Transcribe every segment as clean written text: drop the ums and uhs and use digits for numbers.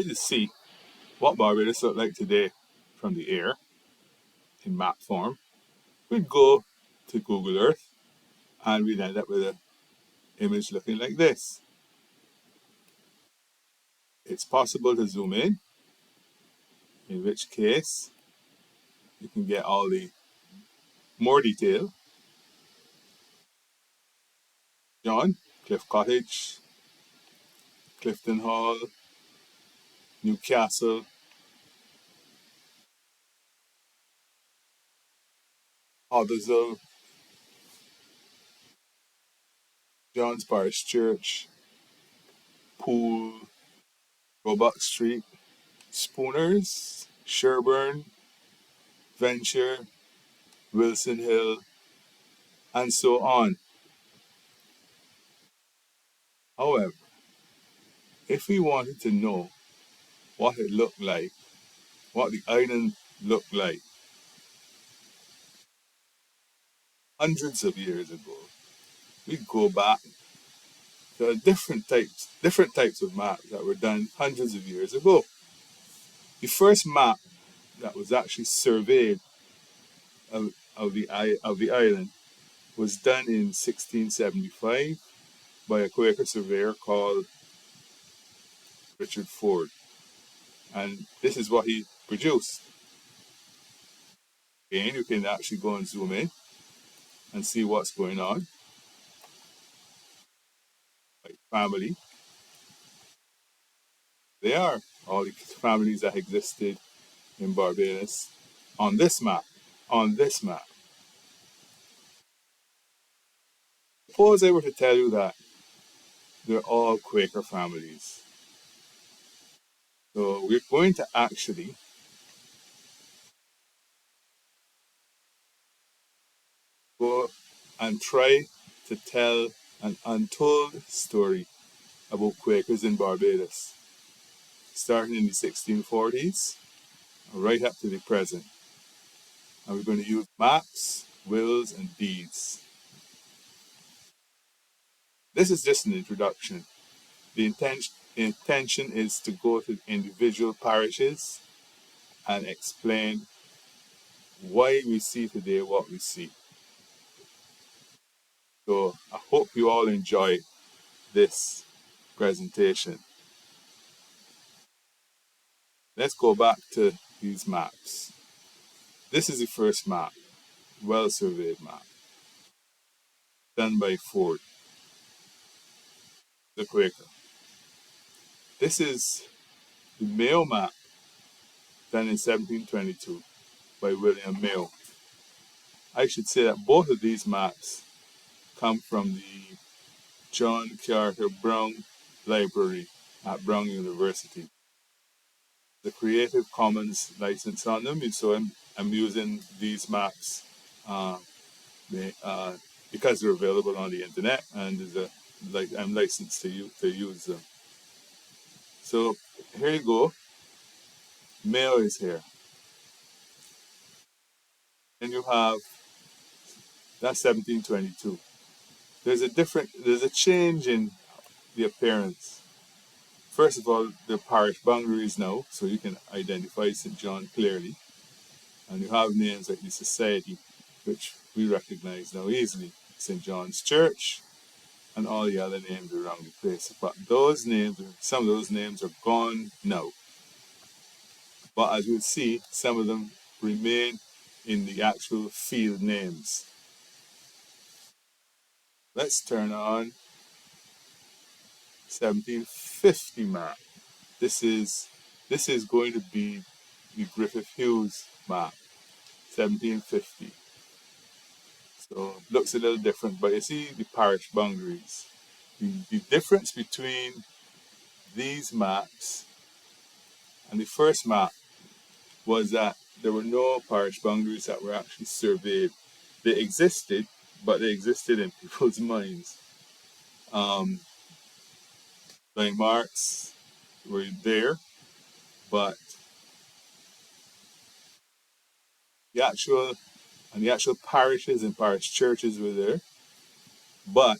to see what Barbados looked like today from the air in map form, we'd go to Google Earth and we'd end up with an image looking like this. It's possible to zoom in which case you can get all the more detail. John, Cliff Cottage, Clifton Hall, Newcastle, Huddersfield, John's Parish Church, Poole, Roebuck Street, Spooners, Sherburn, Venture, Wilson Hill, and so on. However, if we wanted to know what it looked like, what the island looked like hundreds of years ago, we'd go back to different types of maps that were done hundreds of years ago. The first map that was actually surveyed of the island was done in 1675 by a Quaker surveyor called Richard Ford, and this is what he produced. Again, you can actually go and zoom in and see what's going on. Like family, they are all the families that existed in Barbados on this map. Suppose I were to tell you that they're all Quaker families. So we're going to actually go and try to tell an untold story about Quakers in Barbados, starting in the 1640s, right up to the present. And we're going to use maps, wills, and deeds. This is just an introduction. The intention is to go to individual parishes and explain why we see today what we see. So I hope you all enjoy this presentation. Let's go back to these maps. This is the first map, well-surveyed map, done by Ford, the Quaker. This is the Mayo map, done in 1722 by William Mayo. I should say that both of these maps come from the John Carter Brown Library at Brown University. The Creative Commons license on them, so I'm using these maps because they're available on the internet, and I'm licensed to use them. So here you go. Mayo is here. And you have that's 1722. There's a change in the appearance. First of all, the parish boundaries now, so you can identify St. John clearly. And you have names like the Society, which we recognize now easily. St. John's Church, and all the other names around the place. But some of those names are gone now. But as we'll see, some of them remain in the actual field names. Let's turn on 1750 map. This is going to be the Griffith Hughes map, 1750. So it looks a little different, but you see the parish boundaries. The difference between these maps and the first map was that there were no parish boundaries that were actually surveyed. They existed, but they existed in people's minds. Landmarks were there, but the actual parishes and parish churches were there, but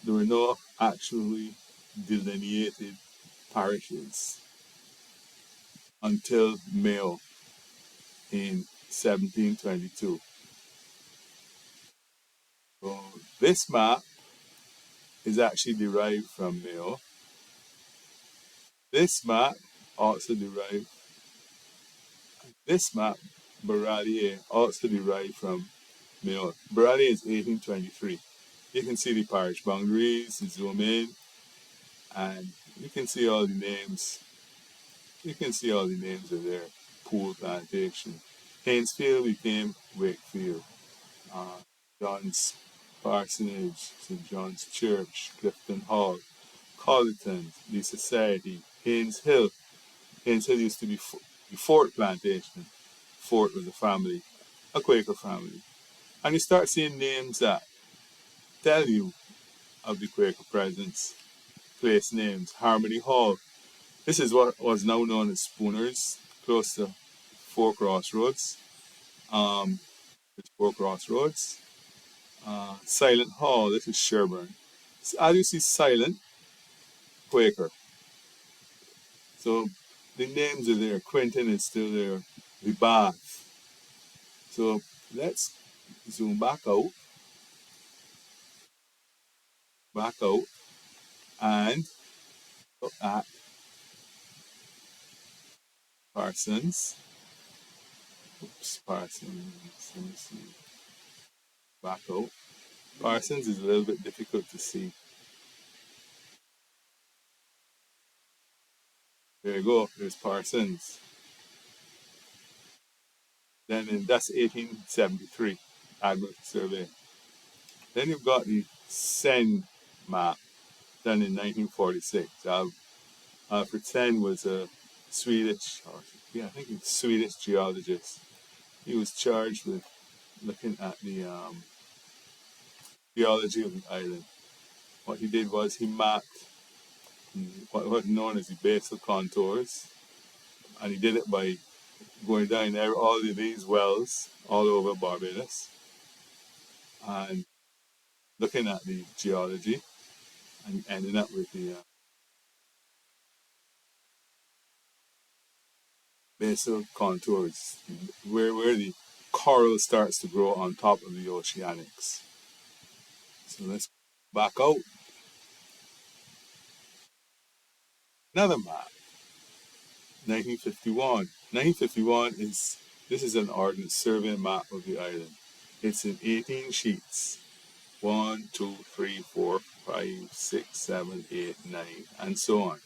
there were no actually delineated parishes. until Mayo in 1722. So this map is actually derived from Mayo. This map also derived. This map, Baralier, also derived from Mayo. Baralier is 1823. You can see the parish boundaries, zoom in, and you can see all the names. You can see all the names of their pool plantation. Haynesfield became Wakefield. John's Parsonage, St. John's Church, Clifton Hall, Colleton, the Society, Haynes Hill. Haynes Hill used to be the Fort Plantation. Fort was a family, a Quaker family. And you start seeing names that tell you of the Quaker presence. Place names, Harmony Hall. This is what was now known as Spooners, close to Four Crossroads. Four Crossroads. Silent Hall, this is Sherburne. So as you see, Silent, Quaker. So the names are there. Quentin is still there. The Bath. So let's zoom back out, and look at Parsons. Oops, Parsons. Let me see. Back out. Parsons is a little bit difficult to see. There you go. There's Parsons. Then that's 1873 Agricultural Survey. Then you've got the Sen map done in 1946. Alfred Sen was a Swedish, I think he's a Swedish geologist. He was charged with looking at the geology of the island. What he did was he mapped what was known as the basal contours, and he did it by going down there all of these wells all over Barbados and looking at the geology and ending up with the basal contours, where the coral starts to grow on top of the oceanics. So let's back out. Another map, 1951. 1951 this is an ordnance survey map of the island. It's in 18 sheets. 1, 2, 3, 4, 5, 6, 7, 8, 9, and so on.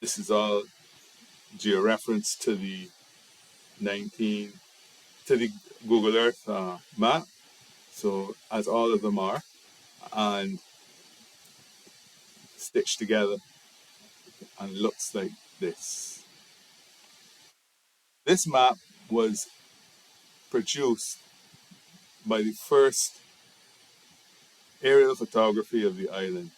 This is all georeference to the Google Earth map. So as all of them are, and stitched together, and looks like this. This map was produced by the first aerial photography of the island,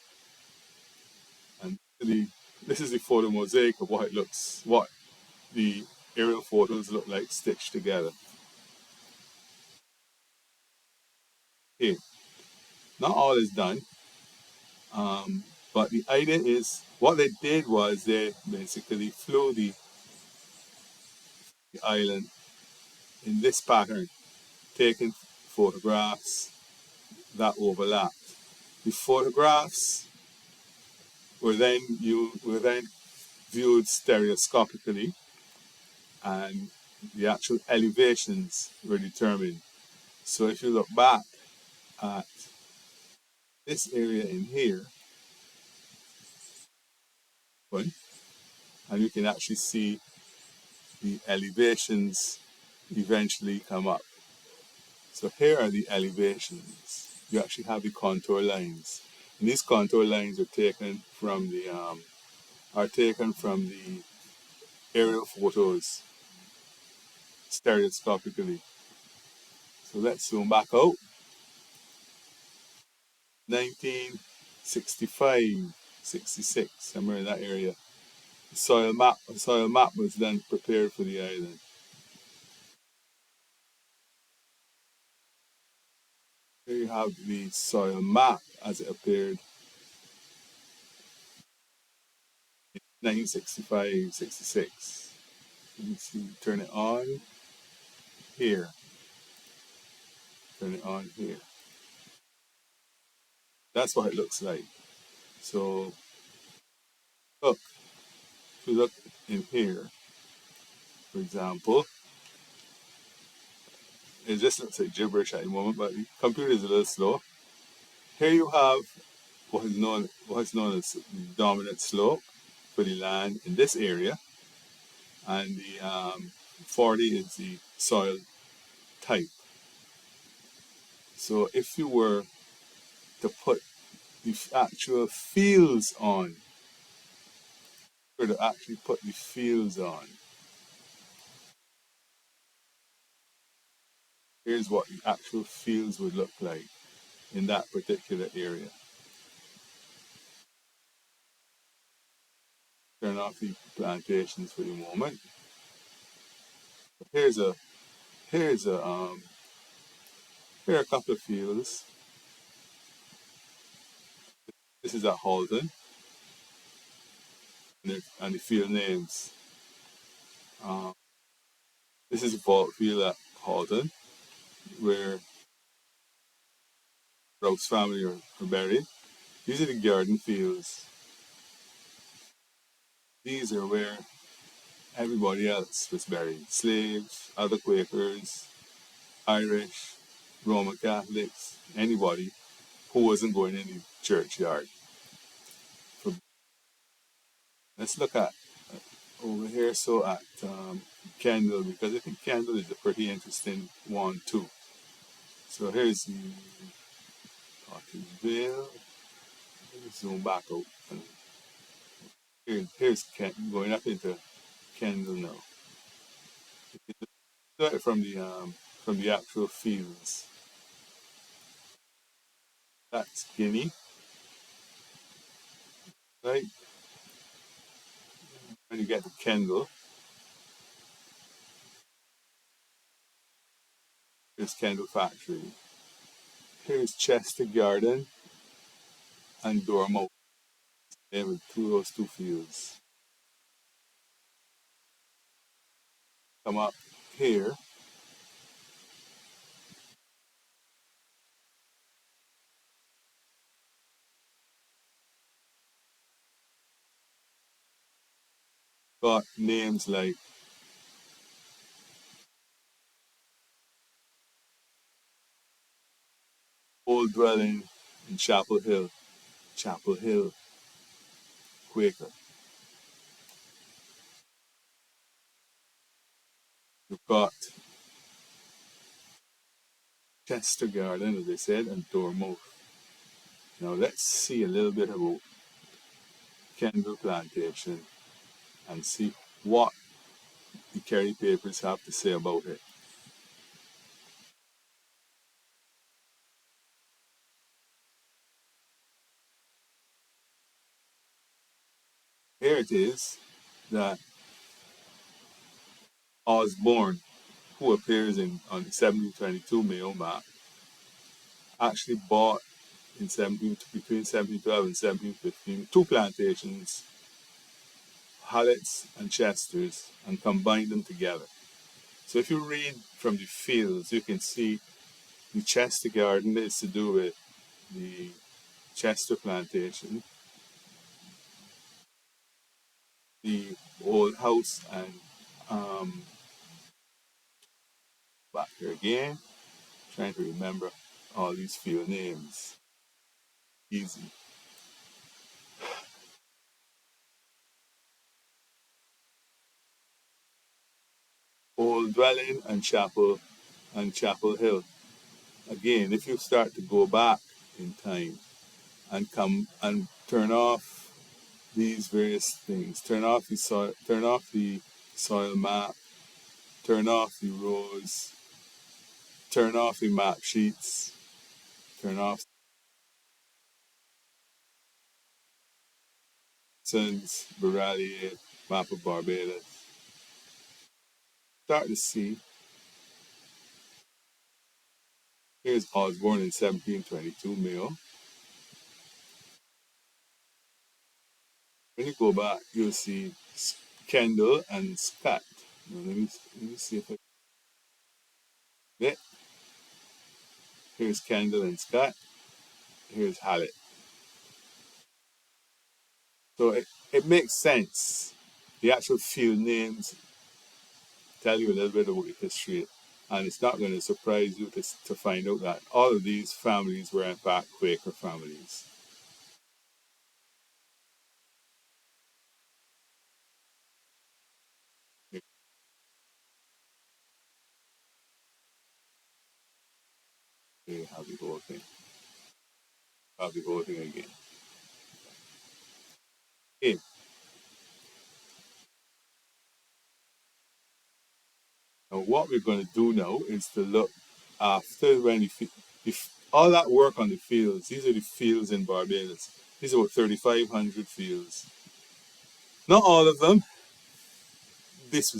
and this is the photo mosaic of what the aerial photos look like stitched together. Okay, not all is done, but the idea is what they did was they basically flew the island in this pattern, taking photographs that overlapped. The photographs were then viewed stereoscopically, and the actual elevations were determined. So if you look back at this area in here, and you can actually see the elevations eventually come up. So here are the elevations. You actually have the contour lines, and these contour lines are taken from the aerial photos stereoscopically. So let's zoom back out. 1965, 66, somewhere in that area. A soil map was then prepared for the island. Here you have the soil map as it appeared 1965, 66. Let me see, turn it on here. Turn it on here. That's what it looks like. So look, if you look in here, for example, it just looks like gibberish at the moment, but the computer is a little slow. Here you have what is known as the dominant slope for the land in this area, and the 40 is the soil type. So if you were to put the actual fields on, or to actually put the fields on, here's what the actual fields would look like in that particular area. Turn off the plantations for the moment. Here's a here's a here are a couple of fields. This is at Halton, and the field names. Um, this is a vault field at Halton, where Rouse family are buried. These are the garden fields. These are where everybody else was buried. Slaves, other Quakers, Irish, Roman Catholics, anybody who wasn't going in the churchyard. Let's look at over here, so at Kendall, because I think Kendall is a pretty interesting one too. So here's the Cottingeville. Let me zoom back out. Here's going up into Kendall now. Start from the actual fields. That's Guinea, right? When you get to Kendall, here's Kendall Factory. Here's Chester Garden and Dormo. They have those two fields. Come up here. Got names like Old Dwelling in Chapel Hill, Quaker. You've got Chester Garden, as I said, and Dormo. Now let's see a little bit about Kendall Plantation and see what the Kerry papers have to say about it. Here it is that Osborne, who appears on the 1722 Mayo map, actually bought between 1712 and 1715 two plantations, Hallets and Chesters, and combined them together. So if you read from the fields, you can see the Chester Garden is to do with the Chester plantation, the old house, and back here again, trying to remember all these field names. Easy. Old Dwelling and Chapel Hill. Again, if you start to go back in time and come and turn off these various things, turn off the soil map, turn off the rows, turn off the map sheets, turn off Sons, Baralier, map of Barbados. Start to see. Here's Osborne in 1722 Mayo. When you go back, you'll see Kendall and Scott. Let me see if I get it. Here's Kendall and Scott. Here's Hallett. So it makes sense. The actual field names tell you a little bit about the history, and it's not going to surprise you to find out that all of these families were in fact Quaker families. They have the whole thing. Have the whole thing again. Okay. Now what we're going to do now is to look after when if all that work on the fields. These are the fields in Barbados. These are about 3,500 fields. Not all of them. This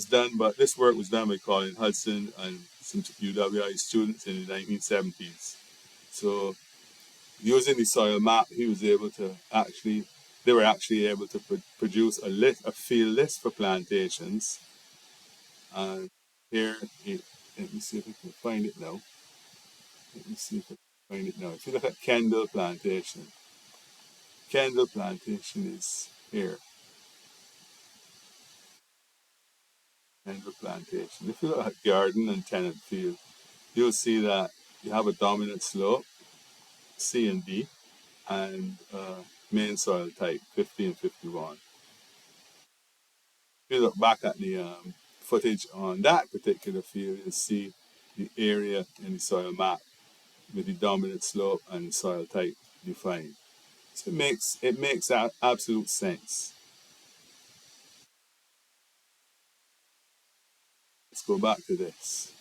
work was done by Colin Hudson and some UWI students in the 1970s. So using the soil map, they were actually able to produce a field list for plantations. And here, let me see if I can find it now. Let me see if I can find it now. If you look at Kendall Plantation is here. Kendall Plantation. If you look at garden and tenant field, you'll see that you have a dominant slope, C and D, and main soil type, 50 and 51. If you look back at the footage on that particular field, you'll see the area in the soil map with the dominant slope and soil type defined. So it makes absolute sense. Let's go back to this.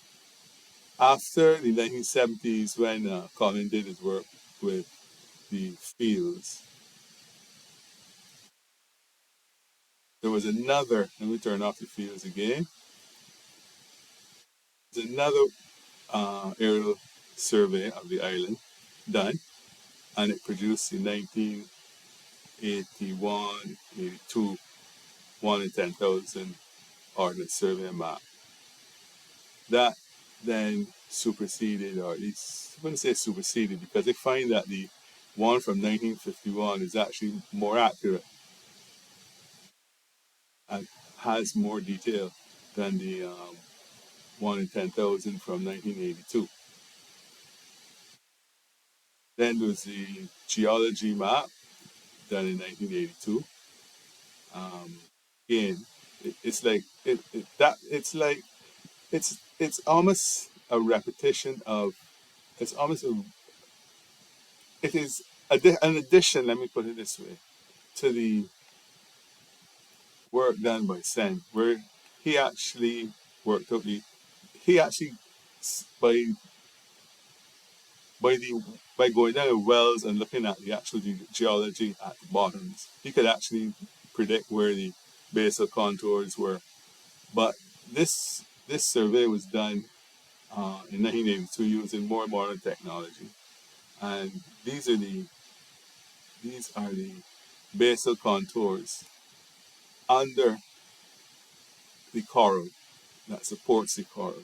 After the 1970s, when Colin did his work with the fields, there was another, let me turn off the fields again. There's another aerial survey of the island done, and it produced in 1981, 82, 1 in 10,000 ordnance survey map. That then superseded, or at least, I wouldn't say superseded, because they find that the one from 1951 is actually more accurate and has more detail than the 1 in 10,000 from 1982. Then there's the geology map done in 1982. Again, it's like it's almost a repetition of it's almost a it is an addition. Let me put it this way to the work done by Sen, where he actually worked out the he actually by by the by going down the wells and looking at the actual geology at the bottoms, he could actually predict where the basal contours were. But this survey was done in 1982 using more modern technology, and these are the basal contours under the coral that supports the coral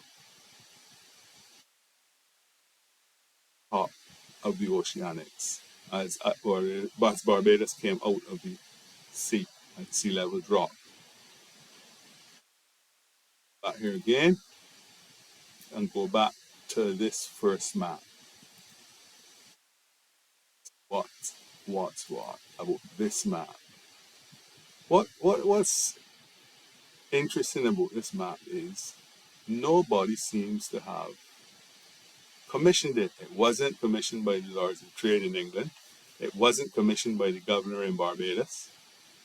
top of the oceanics as Barbados came out of the sea and sea level drop. Back here again and go back to this first map. What what about this map? What's interesting about this map is nobody seems to have commissioned it. It wasn't commissioned by the Lords of Trade in England. It wasn't commissioned by the governor in Barbados.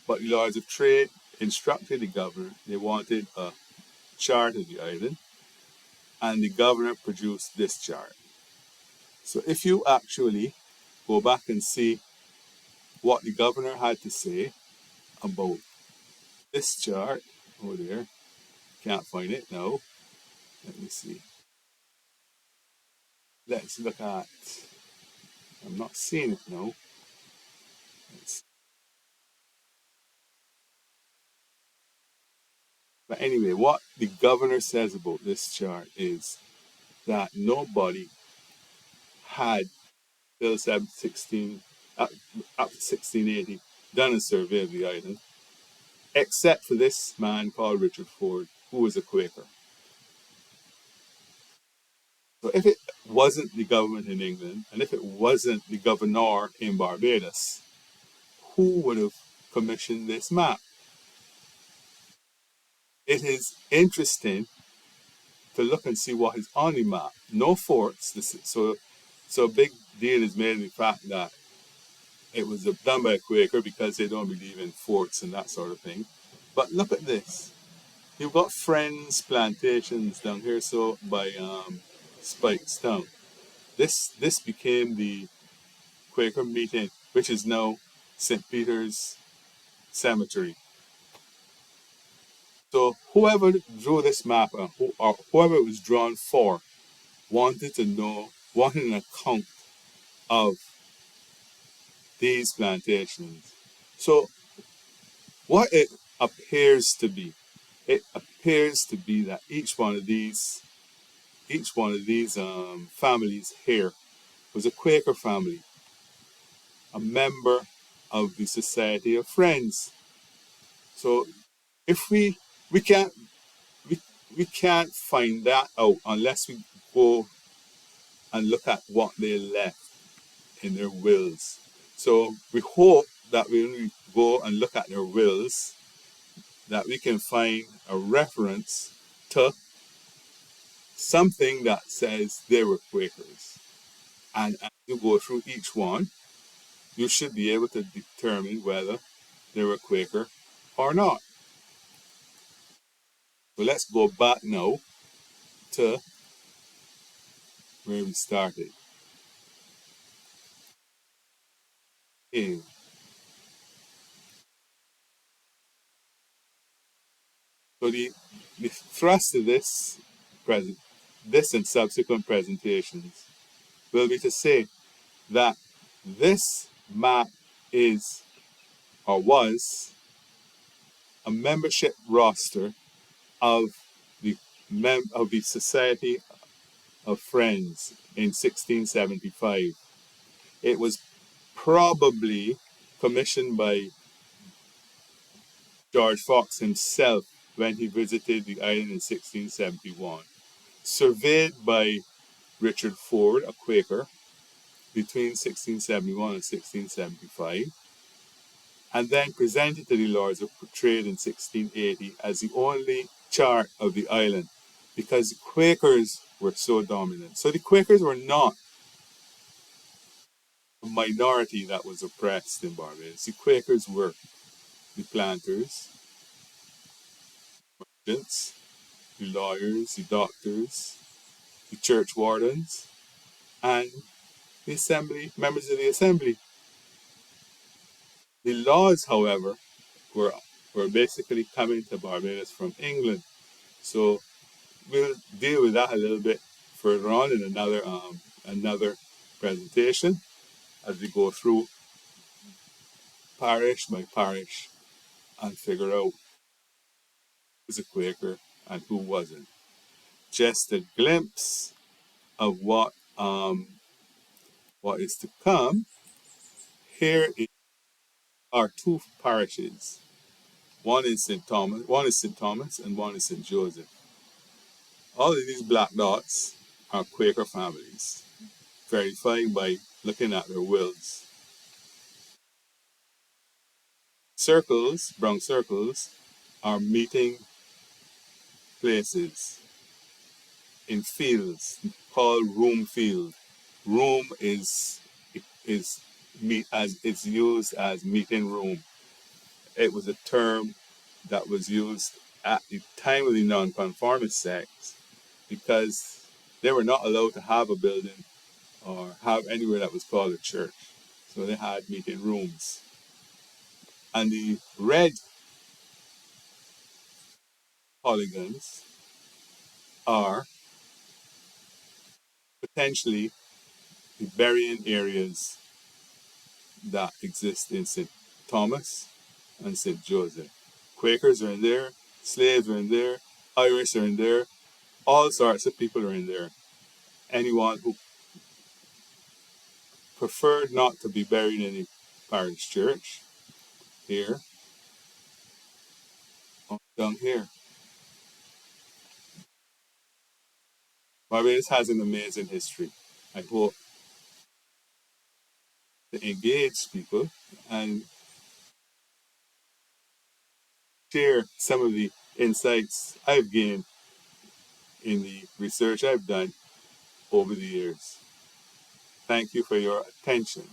But the Lords of Trade instructed the governor they wanted a chart of the island, and the governor produced this chart. So if you actually go back and see what the governor had to say about this chart over there, can't find it now. Let me see. Let's look at. I'm not seeing it now. Let's, But anyway, what the governor says about this chart is that nobody had till 16, up to 1680 done a survey of the island, except for this man called Richard Ford, who was a Quaker. So if it wasn't the government in England, and if it wasn't the governor in Barbados, who would have commissioned this map? It is interesting to look and see what is on the map. No forts. So a big deal is made of the fact that it was done by a Quaker because they don't believe in forts and that sort of thing. But look at this. You've got Friends plantations down here, so by Spike's Town. This became the Quaker meeting, which is now St. Peter's Cemetery. So whoever drew this map, or whoever it was drawn for, wanted an account of these plantations. So what it appears to be that each one of these families here was a Quaker family, a member of the Society of Friends. So if we can't we, we can't find that out unless we go and look at what they left in their wills. So we hope that when we go and look at their wills, that we can find a reference to something that says they were Quakers. And as you go through each one, you should be able to determine whether they were Quaker or not. So let's go back now to where we started. Okay. So the thrust of this and subsequent presentations will be to say that this map is or was a membership roster of the Society of Friends in 1675. It was probably commissioned by George Fox himself when he visited the island in 1671, surveyed by Richard Ford, a Quaker, between 1671 and 1675, and then presented to the Lords of Trade in 1680 as the only chart of the island because the Quakers were so dominant. So the Quakers were not a minority that was oppressed in Barbados. The Quakers were the planters, merchants, the lawyers, the doctors, the church wardens, and the assembly, members of the assembly. The laws, however, were basically coming to Barbados from England. So we'll deal with that a little bit further on in another presentation as we go through parish by parish and figure out who was a Quaker and who wasn't. Just a glimpse of what is to come. Here are two parishes. One is St. Thomas, and one is St. Joseph. All of these black dots are Quaker families, verified by looking at their wills. Circles, brown circles, are meeting places in fields called room field. Room is it's used as meeting room. It was a term that was used at the time of the non-Conformist sects because they were not allowed to have a building or have anywhere that was called a church. So they had meeting rooms. And the red polygons are potentially the burying areas that exist in St. Thomas and St. Joseph. Quakers are in there, Slaves are in there, Irish are in there, all sorts of people are in there. Anyone who preferred not to be buried in a parish church, here, down here. Barbados has an amazing history. I hope to engage people and share some of the insights I've gained in the research I've done over the years. Thank you for your attention.